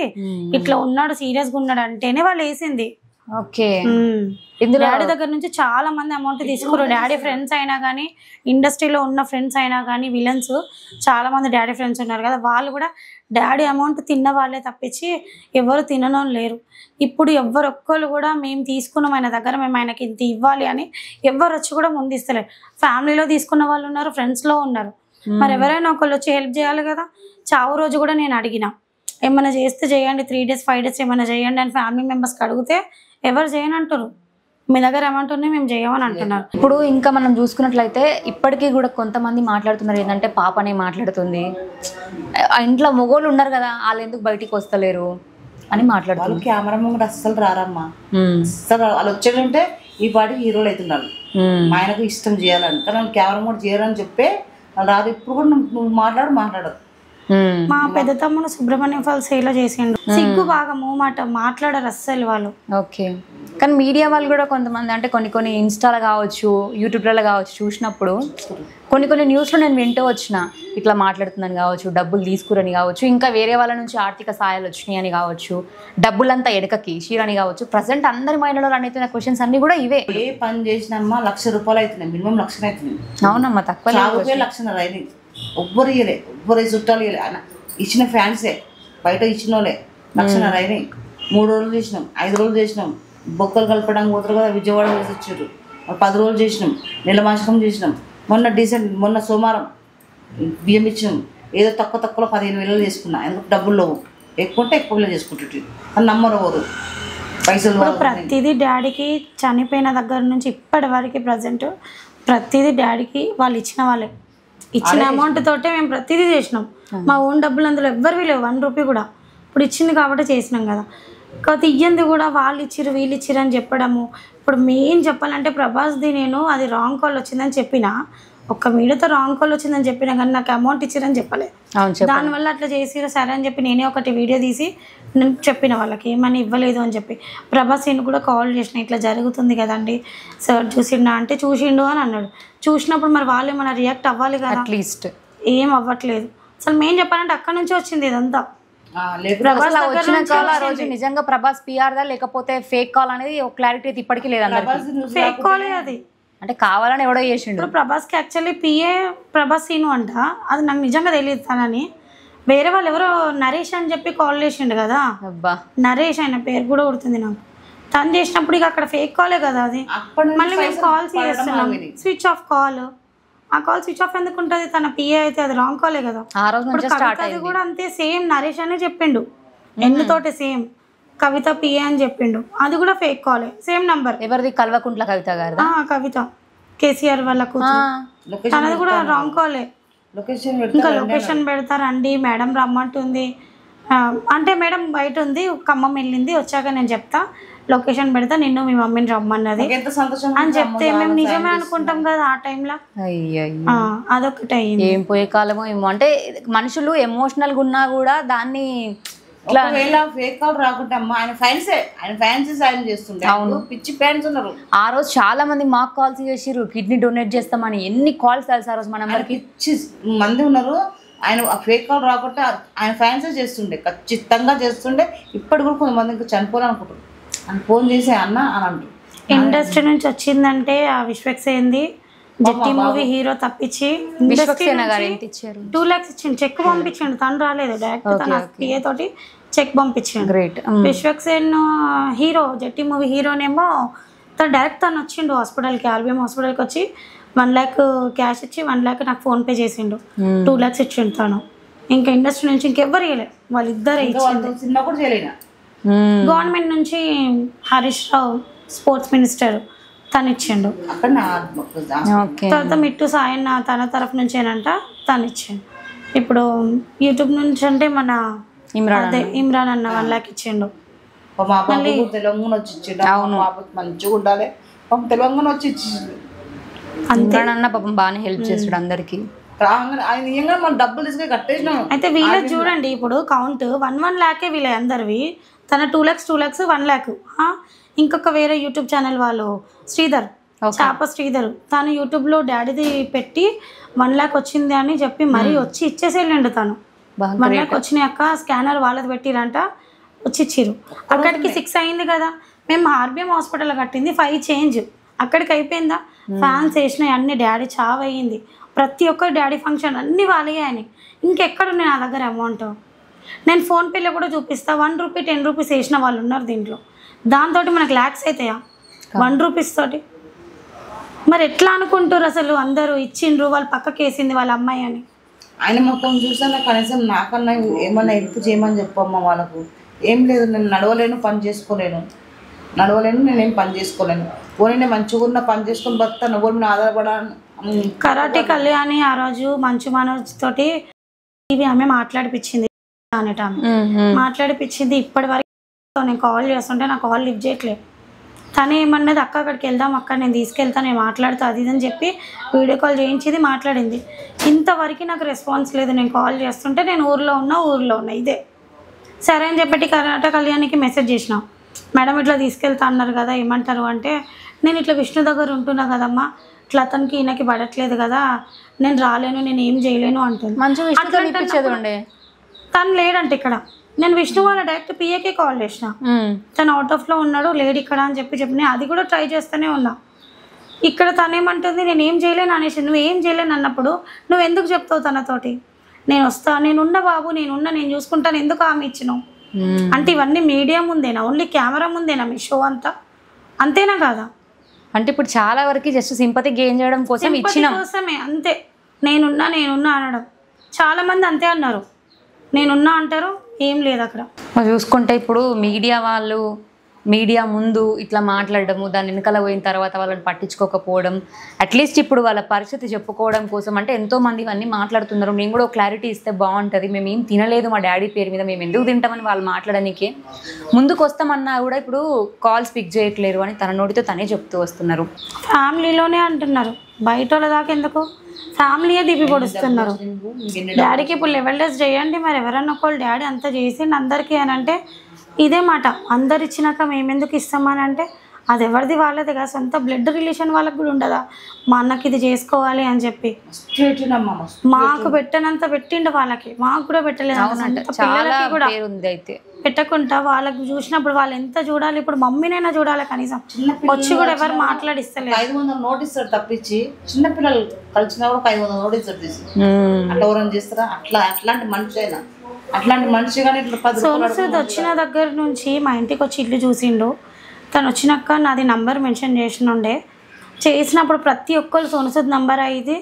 ఇట్లా ఉన్నాడు సీరియస్గా ఉన్నాడు అంటేనే వాళ్ళు వేసింది. ఓకే. డాడీ దగ్గర నుంచి చాలా మంది అమౌంట్ తీసుకున్నారు. డాడీ ఫ్రెండ్స్ అయినా కానీ, ఇండస్ట్రీలో ఉన్న ఫ్రెండ్స్ అయినా కానీ, విలన్స్ చాలా మంది డాడీ ఫ్రెండ్స్ ఉన్నారు కదా, వాళ్ళు కూడా డాడీ అమౌంట్ తిన్న వాళ్ళే తప్పించి ఎవరు తినడం లేరు. ఇప్పుడు ఒక్కరు కూడా మేము తీసుకున్నాం ఆయన దగ్గర, మేము ఆయనకి ఇంత ఇవ్వాలి అని ఎవరు వచ్చి కూడా ముందు ఇస్తలేరు. ఫ్యామిలీలో తీసుకున్న వాళ్ళు ఉన్నారు, ఫ్రెండ్స్లో ఉన్నారు. మరి ఎవరైనా ఒకళ్ళు వచ్చి హెల్ప్ చేయాలి కదా. చావు రోజు కూడా నేను అడిగిన, ఏమైనా చేస్తే చేయండి, 3 days 5 days ఏమైనా చేయండి అని ఫ్యామిలీ మెంబర్స్కి అడిగితే ఎవరు చేయని అంటారు. మీ దగ్గర అమౌంట్ ఉన్నాయి మేము చేయమని అంటున్నారు. ఇప్పుడు ఇంకా మనం చూసుకున్నట్లయితే ఇప్పటికీ కూడా కొంతమంది మాట్లాడుతున్నారు ఏంటంటే పాపనే మాట్లాడుతుంది, ఇంట్లో మొగోళ్ళు ఉన్నారు కదా వాళ్ళు ఎందుకు బయటికి వస్తలేరు అని మాట్లాడుతున్నారు. కెమెరా ముందు అస్సలు రారమ్మా, అస్సలు వాళ్ళు వచ్చేటంటే ఈ పాటికి హీరోలు అవుతున్నారు. ఆయనకు ఇష్టం చేయాలని, కానీ వాళ్ళు కెమెరా ముందు చేయాలని చెప్పే వాళ్ళు రాదు. ఇప్పుడు కూడా నువ్వు మాట్లాడదు. మా పెద్ద తమ్ముడు సుబ్రహ్మణ్యం ఫాల్ సేలో చేసిండు, సిగ్గు బాగా మాట్లాడరు అస్సలు వాళ్ళు. ఓకే. కానీ మీడియా వాళ్ళు కూడా కొంతమంది అంటే కొన్ని ఇన్స్టాలో కావచ్చు, యూట్యూబ్లలో కావచ్చు చూసినప్పుడు కొన్ని న్యూస్లో నేను వింటూ వచ్చిన, ఇట్లా మాట్లాడుతుందని కావచ్చు, డబ్బులు తీసుకురని కావచ్చు, ఇంకా వేరే వాళ్ళ నుంచి ఆర్థిక సహాయాలు వచ్చినాయి అని కావచ్చు, డబ్బులంతా ఎడకకి షీరని కావచ్చు. ప్రజెంట్ అందరి మైండ్లో అడుగుతున్న క్వశ్చన్స్ అన్ని కూడా ఇవే. ఏ పని చేసినమ్మా ₹1,00,000 అవుతున్నాయి, మినిమం 1,00,000 అవుతుంది. అవునమ్మా, తక్కువ 1,00,000 అయింది. ఎవ్వరు ఇయ్యలే, ఎవ్వరు చుట్టాలు ఇయ్యలే, ఆయన ఇచ్చిన ఫ్యాన్సే బయట ఇచ్చిన వాళ్ళే 1,00,000 అయినాయి. 3 రోజులు చేసినాం, 5 రోజులు చేసినాం. బొక్కలు కలపడానికి పోతారు కదా, విజయవాడ వేసి వచ్చారు. 10 రోజులు చేసినాం, నెల మాసకం చేసినాం. మొన్న సోమవారం బియ్యం ఇచ్చినాం. ఏదో తక్కువలో 15,000 చేసుకున్నా. ఎందుకు డబ్బులు లేవు, ఎక్కువ ఉంటే ఎక్కువ చేసుకుంటుంది అని నమ్మరు ఎవరు. పైసలు ప్రతిదీ డాడీకి చనిపోయిన దగ్గర నుంచి ఇప్పటి వరకు ప్రజెంట్ ప్రతిదీ డాడీకి వాళ్ళు ఇచ్చిన అమౌంట్ తోటే మేము ప్రతిదీ చేసినాం. మా ఓన్ డబ్బులు అందులో ఎవ్వరివి లేవు, 1 రూపీ కూడా. ఇప్పుడు ఇచ్చింది కాబట్టి చేసినాం కదా. కాకపోతే ఇయ్యంది కూడా వాళ్ళు ఇచ్చిరు వీళ్ళు ఇచ్చిరు అని చెప్పడము. ఇప్పుడు మెయిన్ చెప్పాలంటే ప్రభాస్ది నేను అది రాంగ్ కాల్ వచ్చిందని చెప్పిన, ఒక్క మీడియాతో రాంగ్ కాల్ వచ్చిందని చెప్పినా కానీ నాకు అమౌంట్ ఇచ్చిరని చెప్పలే. దానివల్ల అట్లా చేసిరు సరే అని చెప్పి నేనే ఒకటి వీడియో తీసి నేను చెప్పిన వాళ్ళకి ఏమని ఇవ్వలేదు అని చెప్పి. ప్రభాస్ నేను కూడా కాల్ చేసిన, ఇట్లా జరుగుతుంది కదండి సార్ చూసిండా అంటే చూసిండు అని అన్నాడు. చూసినప్పుడు మరి వాళ్ళు ఏమైనా రియాక్ట్ అవ్వాలి కదా, అట్లీస్ట్ ఏం అవ్వట్లేదు. అసలు మెయిన్ చెప్పాలంటే అక్కడ నుంచి వచ్చింది ఇదంతా. నిజంగా ప్రభాస్ పిఆర్ దా లేకపోతే ఫేక్ కాల్ అనేది ఒక క్లారిటీ అయితే ఇప్పటికీ లేదు. ఫేక్ కాలే అది, అంటే కావాలని ఎవడో చేసిండు. ఇప్పుడు ప్రభాస్కి యాక్చువల్లీ పిఏ ప్రభాస్ సీను అంట, అది నాకు నిజంగా తెలియదు. తనని వేరే వాళ్ళు ఎవరో నరేష్ అని చెప్పి కాల్ చేసిండు కదా, నరేష్ ఆయన పేరు కూడా గుర్తుంది నాకు. తను చేసినప్పుడు ఇక అక్కడ ఫేక్ కాలే కదా అది. మళ్ళీ మేము కాల్స్ చేస్తున్నాం, స్విచ్ ఆఫ్ కాల్. ఆ కాల్ స్విచ్ ఆఫ్ ఎందుకు ఉంటుంది, తన పిఏ అయితే అది రాంగ్ కాలే కదా. అది కూడా అంతే, సేమ్ నరేష్ అనే చెప్పిండు, ఎన్నుతోటి సేమ్ కవిత పిఏ అని చెప్పిండు. అది కూడా ఫేక్ కాలే, సేమ్ నంబర్. ఎవరిది? కల్వకుంట్ల కవిత గారు. కవిత కేసీఆర్ వాళ్ళ కూతురు, తనది కూడా రాంగ్ కాలే. ఇంకా లొకేషన్ పెడతారండి మేడం రమ్మంటుంది అంటే, మేడం బయట ఉంది ఖమ్మం వెళ్ళింది, వచ్చాక నేను చెప్తా, లొకేషన్ పెడతా, నిన్ను మీ మమ్మీని రమ్మన్నది అని చెప్తే మేము నిజమే అనుకుంటాం కదా ఆ టైంలో. అదొకటి అయ్యింది. ఏం పోయే కాలమో ఏమో. అంటే మనుషులు ఎమోషనల్గా ఉన్నా కూడా దాన్ని ఫేక్ కాల్ రాకుండా ఆయన ఫ్యాన్స్ సాయం చేస్తుండే. అవును, పిచ్చి ఫ్యాన్స్ ఉన్నారు. ఆ రోజు చాలా మంది మాకు కాల్స్ చేసిర్రు, కిడ్నీ డొనేట్ చేస్తామని. ఎన్ని కాల్స్ తెలుసు ఆ రోజు మన పిచ్చి మంది ఉన్నారు. ఆయన ఫేక్ కాల్ రాకుండా ఆయన ఫ్యాన్సే చేస్తుండే, ఖచ్చితంగా చేస్తుండే. ఇప్పటి కూడా కొంతమంది ఇంకా చనిపోవాలనుకుంటారు అని ఫోన్ చేసే అన్న అని అంటారు. ఇండస్ట్రీ నుంచి వచ్చిందంటే ఆ విశ్వక్సేన్ది జట్టి మూవీ హీరో తప్పించి 2 lakhs ఇచ్చిండు, చెక్ పంపించిండు. తను రాలేదు, డైరెక్ట్ తన పిఏ తోటి చెక్ పంపించిండు. విశ్వక్సేన్ హీరో, జట్టి మూవీ హీరోనేమో తను డైరెక్ట్ తను వచ్చిండు హాస్పిటల్కి, ఆర్బీఎం హాస్పిటల్కి వచ్చి 1 lakh క్యాష్ ఇచ్చి 1 lakh నాకు ఫోన్పే చేసిండు. 2 lakhs ఇచ్చిండు తను. ఇంకా ఇండస్ట్రీ నుంచి ఇంకెవ్వరు ఇవ్వలే, వాళ్ళిద్దరే ఇచ్చిండు. సినిమా కూడా చేయలేనా. గవర్నమెంట్ నుంచి హరీష్ రావు స్పోర్ట్స్ మినిస్టర్ తను ఇచ్చిండు. తర్వాత మిట్టు సాయన్న తన తరఫు నుంచేనంట తను ఇచ్చిండు. ఇప్పుడు యూట్యూబ్ నుంచి అంటే మన ఇమ్రాన్ అన్న 1 lakh ఇచ్చిండు. తెలంగాణ వచ్చి ఇచ్చిండు. మంచిగా ఉండాలి, తెలంగాణ వచ్చి ఇచ్చిండు. ఇమ్రాన్ అన్న పాపం బాగానే హెల్ప్ చేస్తాడు అందరికి. డబ్బులు తీసుకొని కట్టేసినాం. అయితే వీళ్ళకి చూడండి, ఇప్పుడు కౌంట్ 1 lakh వీళ్ళ అందరివి తన 2 lakhs 1 lakh. ఇంకొక వేరే యూట్యూబ్ ఛానల్ వాళ్ళు శ్రీధర్, చాప శ్రీధర్, తను యూట్యూబ్లో డాడీది పెట్టి 1 lakh వచ్చింది అని చెప్పి మరీ వచ్చి ఇచ్చేసేళ్ళండి. తను 1 lakh వచ్చినాక స్కానర్ వాళ్ళది పెట్టిరంట, వచ్చి ఇచ్చిర్రు. అక్కడికి 6 అయింది కదా, మేము ఆర్బిఎం హాస్పిటల్ కట్టింది 5 చేంజ్, అక్కడికి అయిపోయిందా? ఫ్యాన్స్ వేసినాయి అన్ని, డాడీ చావ్ అయ్యింది, ప్రతి ఒక్కరు డాడీ ఫంక్షన్ అన్నీ వాళ్ళే అని. ఇంకెక్కడ నా దగ్గర అమౌంట్? నేను ఫోన్పేలో కూడా చూపిస్తా, 1 రూపీ 10 రూపీస్ వేసిన వాళ్ళు ఉన్నారు దీంట్లో. దాంతో మనకు ల్యాక్స్ అవుతాయా 1 రూపీస్ తోటి? మరి ఎట్లా అనుకుంటారు అసలు? అందరూ ఇచ్చిండ్రు, వాళ్ళు పక్కకి వేసింది వాళ్ళ అమ్మాయి అని. ఆయన మొత్తం చూసాను, కనీసం నాకన్నా ఏమన్నా హెల్ప్ చేయమని చెప్పమ్మా వాళ్ళకు. ఏం లేదు, నేను నడవలేను, పని చేసుకోలేను, నేనేం పని చేసుకోలేను. పోనీ నేను మంచిగా ఉన్న పని చేసుకొని బతాను, ఎవరి మీద ఆధారపడాను. కరాటే కళ్యాణి ఆ రోజు మంచు మనోజ్ తోటి ఇవి ఆమె మాట్లాడిపించింది అనేట, మాట్లాడిపించింది. ఇప్పటి వరకు నేను కాల్ చేస్తుంటే నా కాల్ లిఫ్ట్ చేయట్లేదు. తను ఏమన్నది, అక్క అక్కడికి వెళ్దాం అక్క, నేను తీసుకెళ్తాను, నేను మాట్లాడుతా అది అని చెప్పి వీడియో కాల్ చేయించింది, మాట్లాడింది. ఇంతవరకు నాకు రెస్పాన్స్ లేదు. నేను కాల్ చేస్తుంటే నేను ఊర్లో ఉన్నా ఇదే. సరే అని చెప్పి కరాటే కళ్యాణికి మెసేజ్ చేసినా, మేడం ఇట్లా తీసుకెళ్తా అన్నారు కదా, ఏమంటారు అంటే, నేను ఇట్లా విష్ణు దగ్గర ఉంటున్నా కదమ్మా, ఇట్లా అతనికి ఈయనకి పడట్లేదు కదా, నేను రాలేను, నేను ఏం చేయలేను అంటుంది. తను లేడంటే ఇక్కడ. నేను విష్ణు వాళ్ళ డైరెక్ట్ పిఏకే కాల్ చేసిన, తను అవుట్ ఆఫ్లో ఉన్నాడు, లేడు ఇక్కడ అని చెప్పి అది కూడా ట్రై చేస్తూనే ఉన్నా. ఇక్కడ తనేమంటుంది, నేను ఏం చేయలేను అనేసి. నువ్వు ఏం చేయలేను అన్నప్పుడు నువ్వు ఎందుకు చెప్తావు తనతోటి? నేను వస్తా, నేనున్నా బాబు, నేను చూసుకుంటాను, ఎందుకు ఆమె ఇచ్చినావు అంటే? ఇవన్నీ మీడియా ముందేనా? ఓన్లీ కెమెరా ముందేనా మీ షో అంతా? అంతేనా కాదా? అంటే ఇప్పుడు చాలా వరకు జస్ట్ సింపతి గెయిన్ చేయడం కోసం ఇచ్చిన కోసమే అంతే. నేనున్నా అనడం, చాలా మంది అంతే అన్నారు. నేనున్నా అంటారు, ఏం లేదు అక్కడ. చూసుకుంటే ఇప్పుడు మీడియా ముందు ఇట్లా మాట్లాడడము, దాని వెనకాల పోయిన తర్వాత వాళ్ళని పట్టించుకోకపోవడం, అట్లీస్ట్ ఇప్పుడు వాళ్ళ పరిస్థితి చెప్పుకోవడం కోసం అంటే ఎంతోమంది ఇవన్నీ మాట్లాడుతున్నారు. మేము కూడా ఒక క్లారిటీ ఇస్తే బాగుంటుంది, మేము ఏం తినలేదు మా డాడీ పేరు మీద, మేము ఎందుకు తింటామని వాళ్ళు మాట్లాడడానికి ముందుకు వస్తామన్నా కూడా ఇప్పుడు కాల్స్ పిక్ చేయట్లేరు అని తన నోటితో తనే చెప్తూ వస్తున్నారు. ఫ్యామిలీలోనే అంటున్నారు, బయట వాళ్ళ దాకా ఎందుకు? ఫ్యామిలీయే దిపి పొడుస్తున్నారు. డాడీకి ఇప్పుడు లెవెల్ డేస్ చేయండి, మరి ఎవరన్నా ఒకళ్ళు డాడీ అంతా చేసిండు అందరికీ అని అంటే ఇదే మాట. అందరు ఇచ్చినాక మేమెందుకు ఇస్తామని అంటే అది ఎవరిది వాళ్ళది కదా, సొంత బ్లడ్ రిలేషన్ వాళ్ళకి కూడా ఉండదా మా అన్నకి ఇది చేసుకోవాలి అని చెప్పి? మాకు పెట్టనంత పెట్టిండు వాళ్ళకి, మాకు కూడా పెట్టలేదు. పిల్లలకి కూడా పెట్టకుండా వాళ్ళకి చూసినప్పుడు వాళ్ళు ఎంత చూడాలి? ఇప్పుడు మమ్మీనైనా చూడాలి కనీసం, వచ్చి కూడా ఎవరు మాట్లాడిస్తలేదు. 500 నోటీస్తారు తప్పించి చిన్నపిల్లలు కలిసిన 500 నోటీస్తారు తీసి అట్లా ఎవరైనా చేస్తారా? అట్లాంటి మనిషి అయినా అట్లాంటి మనిషి కానీ సోనుసూద్ వచ్చిన దగ్గర నుంచి మా ఇంటికి వచ్చి ఇల్లు చూసిండు. తను వచ్చినాక నాది నంబర్ మెన్షన్ చేసినప్పుడు ప్రతి ఒక్కరు సోనుసూద్ నంబర్ అయ్యింది,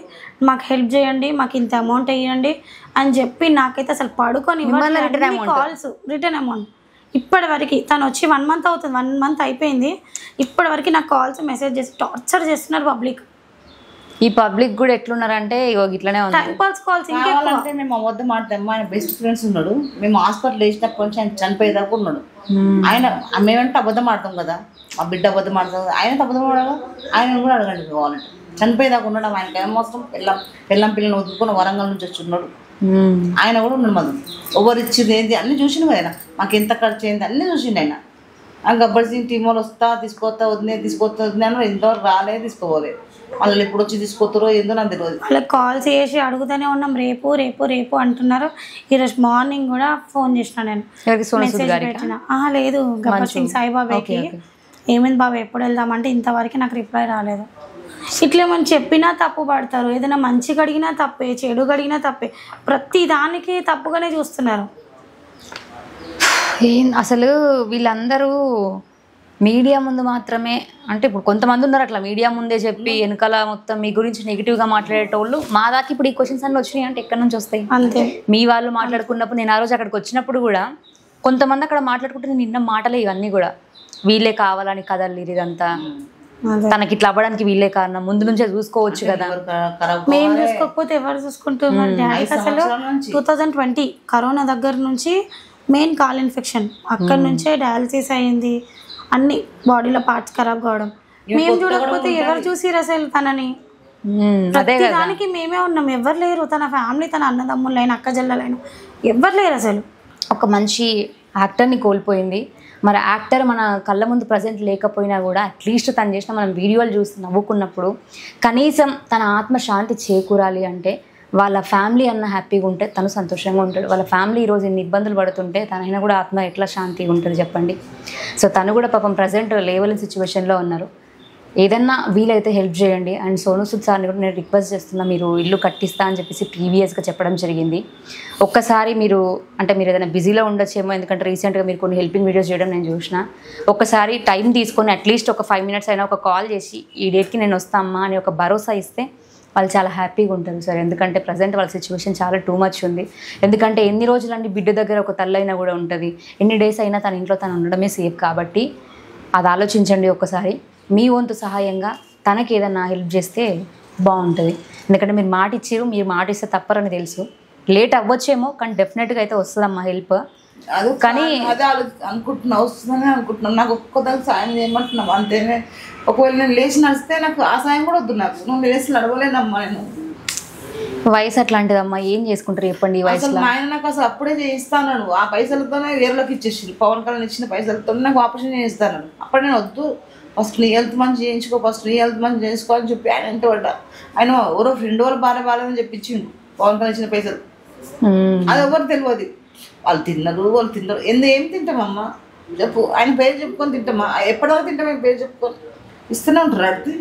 మాకు హెల్ప్ చేయండి, మాకు ఇంత అమౌంట్ వేయండి అని చెప్పి నాకైతే అసలు పడుకొని కాల్స్ రిటర్న్ అమౌంట్ ఇప్పటి వరకు. తను వచ్చి 1 month అవుతుంది, 1 month అయిపోయింది. ఇప్పటి వరకు నాకు కాల్స్ మెసేజ్ చేసి టార్చర్ చేస్తున్నారు పబ్లిక్. ఈ పబ్లిక్ కూడా ఎట్లున్నారంటే ఇట్లానే కాల్స్. ఇంకేంటే మేము అబద్ధం ఆడతాము. ఆయన బెస్ట్ ఫ్రెండ్స్ ఉన్నాడు, మేము హాస్పిటల్ వేసినప్పటి నుంచి ఆయన చనిపోయేదాకా ఉన్నాడు. ఆయన మేమంటే అబద్ధం ఆడతాం కదా, మా బిడ్డ అబద్ధం ఆడతాం కదా, ఆయన అబద్ధం ఆడాలి. ఆయన కూడా అడగండి కావాలంటే, చనిపోయేదాకా ఉన్నాడు. ఆయనకి ఏమవసరం? పిల్లం పిల్లల్ని వదులుకొని వరంగల్ నుంచి వచ్చి ఉన్నాడు. ఆయన కూడా ఉన్నాడు. మనం ఎవరు ఇచ్చింది ఏంటి అన్నీ చూసిండు కదా ఆయన, మాకు ఎంత ఖర్చు అయింది అన్నీ చూసిండు ఆయన. ఆ గబ్బర్ సింగ్ టీం వాళ్ళు తీసుకొస్తా వదిలే అని ఎంతవరకు రాలేదు, తీసుకోలేదు. వాళ్ళు ఎప్పుడు వచ్చి తీసుకొస్తారో ఏందో నాకు తెలియదు. వాళ్ళకి కాల్స్ చేసి అడుగుతూనే ఉన్నాం, రేపు రేపు రేపు అంటున్నారు. ఈరోజు మార్నింగ్ కూడా ఫోన్ చేసిన, నేను మెసేజ్ పెట్టిన. లేదు, గబ్బర్ సింగ్ సాయిబాబాకి ఏమైంది బాబా ఎప్పుడు వెళ్దామంటే ఇంతవరకు నాకు రిప్లై రాలేదు. ఇట్లా మనం చెప్పినా తప్పు పడతారు, ఏదైనా మంచిగా అడిగినా తప్పే, చెడుగా అడిగినా తప్పే, ప్రతి దానికి తప్పుగానే చూస్తున్నారు. అసలు వీళ్ళందరూ మీడియా ముందు మాత్రమే అంటే ఇప్పుడు కొంతమంది ఉన్నారు అట్లా మీడియా ముందే చెప్పి వెనకాల మొత్తం మీ గురించి నెగిటివ్గా మాట్లాడేటోళ్ళు. మా దాకా ఇప్పుడు ఈ క్వశ్చన్స్ అన్నీ వచ్చినాయి అంటే ఎక్కడి నుంచి వస్తాయి? అంతే. మీ వాళ్ళు మాట్లాడుకున్నప్పుడు నేను ఆ రోజు అక్కడికి వచ్చినప్పుడు కూడా కొంతమంది అక్కడ మాట్లాడుకుంటే నేను నిన్న మాటలే ఇవన్నీ కూడా, వీళ్ళే కావాలని కదలి ఇదంతా, తనకి ఇట్లా అవ్వడానికి వీళ్ళే కారణం, ముందు నుంచే చూసుకోవచ్చు కదా. మేము చూసుకోకపోతే ఎవరు చూసుకుంటున్నారు? డాడీకి అసలు 2020 కరోనా దగ్గర నుంచి మెయిన్ కాల్ ఇన్ఫెక్షన్, అక్కడి నుంచే డయాలసిస్ అయ్యింది, అన్ని బాడీలో పార్ట్స్ ఖరాబ్ కావడం. మేము చూడకపోతే ఎవరు చూసిరు అసలు తనని? ప్రతి దానికి మేమే ఉన్నాం, ఎవరు లేరు. తన ఫ్యామిలీ, తన అన్నదమ్ములైన అక్క చెల్లెలైన ఎవరు లేరు అసలు. ఒక మంచి యాక్టర్ని కోల్పోయింది. మరి యాక్టర్ మన కళ్ళ ముందు ప్రజెంట్ లేకపోయినా కూడా అట్లీస్ట్ తను చేసిన మనం వీడియోలు చూసి నవ్వుకున్నప్పుడు కనీసం తన ఆత్మ శాంతి చేకూరాలి అంటే వాళ్ళ ఫ్యామిలీ అన్న హ్యాపీగా ఉంటే తను సంతోషంగా ఉంటాడు. వాళ్ళ ఫ్యామిలీ ఈరోజు ఇన్ని ఇబ్బందులు పడుతుంటే తనైనా కూడా ఆత్మ ఎట్లా శాంతిగా ఉంటుంది చెప్పండి. సో తను కూడా పాపం ప్రజెంట్ లేవలేని సిచ్యువేషన్లో ఉన్నారు. ఏదన్నా వీలైతే హెల్ప్ చేయండి. అండ్ సోనూ సూద్ సార్ని కూడా నేను రిక్వెస్ట్ చేస్తున్నా, మీరు ఇల్లు కట్టిస్తా అని చెప్పేసి ప్రీవియస్గా చెప్పడం జరిగింది. ఒక్కసారి మీరు ఏదైనా బిజీలో ఉండొచ్చేమో, ఎందుకంటే రీసెంట్గా మీరు కొన్ని హెల్పింగ్ వీడియోస్ చేయడం నేను చూసిన. ఒక్కసారి టైం తీసుకొని అట్లీస్ట్ ఒక 5 minutes అయినా ఒక కాల్ చేసి ఈ డేట్కి నేను వస్తామా అని ఒక భరోసా ఇస్తే వాళ్ళు చాలా హ్యాపీగా ఉంటారు సార్. ఎందుకంటే ప్రజెంట్ వాళ్ళ సిచ్యువేషన్ చాలా టూ మచ్ ఉంది. ఎందుకంటే ఎన్ని రోజులండి బిడ్డ దగ్గర ఒక తల్లైనా కూడా ఉంటుంది, ఎన్ని డేస్ అయినా తన ఇంట్లో తను ఉండడమే సేఫ్. కాబట్టి అది ఆలోచించండి ఒక్కసారి. మీ వంతు సహాయంగా తనకి ఏదన్నా హెల్ప్ చేస్తే బాగుంటుంది. ఎందుకంటే మీరు మాట ఇచ్చారు, మీరు మాట ఇస్తే తప్పరని తెలుసు. లేట్ అవ్వచ్చేమో కానీ డెఫినెట్గా అయితే వస్తుందమ్మా హెల్ప్. అది కానీ అదే అనుకుంటున్నా, వస్తుందని అనుకుంటున్నాను. నాకు ఒక్కొక్కదానికి సాయం చేయమంటున్నావు అంతేనే. ఒకవేళ నేను లేచి నడిస్తే నాకు ఆ సాయం కూడా వద్దు. నాకు నువ్వు లేచి నడవలేనమ్మా. నేను వయసు అట్లాంటిదమ్మా, ఏం చేసుకుంటారు చెప్పండి ఈ వయసులో. మా ఆయన నాకు అసలు అప్పుడే చేయిస్తాను, ఆ పైసలతోనే వేరేలోకి ఇచ్చేసి పవన్ కళ్యాణ్ ఇచ్చిన పైసలతో నాకు ఆపరేషన్ చేయిస్తాను. అప్పుడు నేను వద్దు, ఫస్ట్ నీ హెల్త్ మంచి చేయించుకో, ఫస్ట్ నీ హెల్త్ మంచి చేసుకోవాలని చెప్పి ఆయన ఎంత పడ్డా. ఆయన ఎవరో ఫ్రెండ్ వాళ్ళు బాగాలేదని చెప్పించిండు పవన్ కళ్యాణ్ ఇచ్చిన పైసలు. అది ఎవరు తెలియదు. వాళ్ళు తిన్నారు ఏం తింటామమ్మా చెప్పు. ఆయన పేరు చెప్పుకొని తింటామా? ఎప్పటివరకు తింటాం ఆయన పేరు చెప్పుకొని? ఇస్తూనే ఉంటారు. అడితే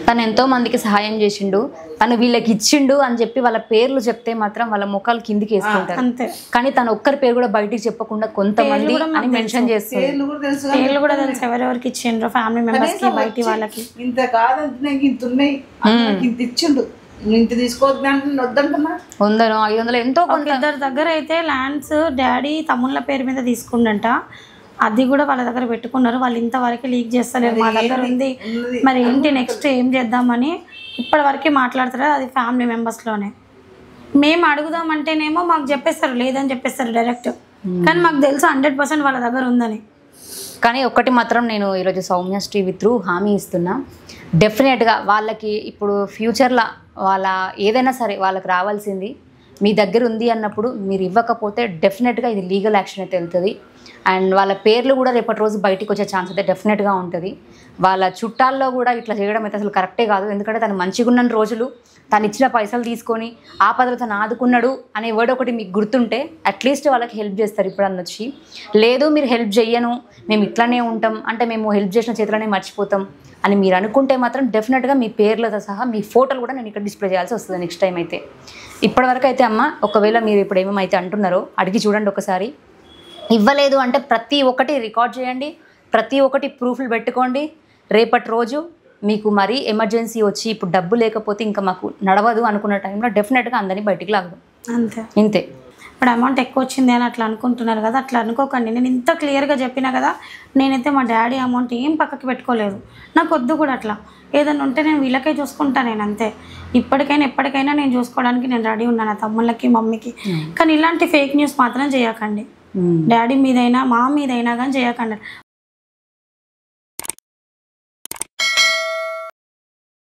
తను ఎంతో మందికి సహాయం చేసిండు, తను వీళ్ళకి ఇచ్చిండు అని చెప్పి వాళ్ళ పేర్లు చెప్తే మాత్రం వాళ్ళ ముఖాలు కిందికి వేసుకుంటారు. కానీ తను ఒక్కరి పేరు కూడా బయటికి చెప్పకుండా కొంతమంది అని మెన్షన్ చేస్తారు. పేర్లు కూడా తెలుసు ఎవరెవరికి ఇచ్చిండ్రు, ఫ్యామిలీ మెంబర్స్ కి, బయటి వాళ్ళకి. ఇంత కాదంటే ఇంత ఉన్నాయి, ఇంత ఇచ్చిండు, ఇంత తీసుకోవద్దు వద్దంటున్నా. 100, 500 ఎంతో కొంత. ఇద్దరి దగ్గర అయితే ల్యాండ్స్ డాడీ తమ్ముళ్ళ పేరు మీద తీసుకుండంట. అది కూడా వాళ్ళ దగ్గర పెట్టుకున్నారు. వాళ్ళు ఇంతవరకు లీక్ చేస్తలేరు, మా దగ్గర ఉంది, మరి ఏంటి నెక్స్ట్ ఏం చేద్దామని ఇప్పటి వరకే మాట్లాడతారు. అది ఫ్యామిలీ మెంబర్స్లోనే. మేము అడుగుదామంటేనేమో మాకు చెప్పేస్తారు, లేదని చెప్పేస్తారు డైరెక్ట్. కానీ మాకు తెలుసు 100% వాళ్ళ దగ్గర ఉందని. కానీ ఒక్కటి మాత్రం నేను ఈరోజు సౌమ్యస్ టీవీ త్రూ హామీ ఇస్తున్నా, డెఫినెట్గా వాళ్ళకి ఇప్పుడు ఫ్యూచర్లో వాళ్ళ ఏదైనా సరే వాళ్ళకి రావాల్సింది మీ దగ్గర ఉంది అన్నప్పుడు మీరు ఇవ్వకపోతే డెఫినెట్గా ఇది లీగల్ యాక్షన్ అయితే వెళ్తుంది. అండ్ వాళ్ళ పేర్లు కూడా రేపటి రోజు బయటికి వచ్చే ఛాన్స్ అయితే డెఫినెట్గా ఉంటుంది. వాళ్ళ చుట్టాల్లో కూడా ఇట్లా చేయడం అయితే అసలు కరెక్టే కాదు. ఎందుకంటే తను మంచిగా ఉన్న రోజులు తను ఇచ్చిన పైసలు తీసుకొని ఆపదలు తను ఆదుకున్నాడు అనే వర్డ్ ఒకటి మీకు గుర్తుంటే అట్లీస్ట్ వాళ్ళకి హెల్ప్ చేస్తారు. ఇప్పుడు అనొచ్చి లేదు మీరు హెల్ప్ చెయ్యను, మేము ఇట్లానే ఉంటాం అంటే మేము హెల్ప్ చేసిన చేతులనే మర్చిపోతాం అని మీరు అనుకుంటే మాత్రం డెఫినెట్గా మీ పేర్లతో సహా మీ ఫోటోలు కూడా నేను ఇక్కడ డిస్ప్లే చేయాల్సి వస్తుంది నెక్స్ట్ టైం అయితే. ఇప్పటివరకు అయితే అమ్మ, ఒకవేళ మీరు ఇప్పుడు ఏమేమైతే అంటున్నారో అడిగి చూడండి ఒకసారి. ఇవ్వలేదు అంటే ప్రతి ఒక్కటి రికార్డ్ చేయండి, ప్రతి ఒక్కటి ప్రూఫ్లు పెట్టుకోండి. రేపటి రోజు మీకు మరీ ఎమర్జెన్సీ వచ్చి ఇప్పుడు డబ్బు లేకపోతే ఇంకా మాకు నడవదు అనుకున్న టైంలో డెఫినెట్గా అందరినీ బయటికి లాగదు. ఇంతే. ఇప్పుడు అమౌంట్ ఎక్కువ వచ్చింది అని అట్లా అనుకుంటున్నారు కదా, అట్లా అనుకోకండి. నేను ఇంత క్లియర్గా చెప్పినా కదా, నేనైతే మా డాడీ అమౌంట్ ఏం పక్కకి పెట్టుకోలేదు. నాకు వద్దు కూడా అట్లా. ఏదైనా ఉంటే నేను వీళ్ళకే చూసుకుంటాను, నేను అంతే. ఇప్పటికైనా ఎప్పటికైనా నేను చూసుకోవడానికి నేను రెడీ ఉన్నాను, నా తమ్ముళ్ళకి మమ్మీకి. కానీ ఇలాంటి ఫేక్ న్యూస్ మాత్రం చేయకండి. డాడీ మీదైనా మా మీదైనా కానీ చేయకండి.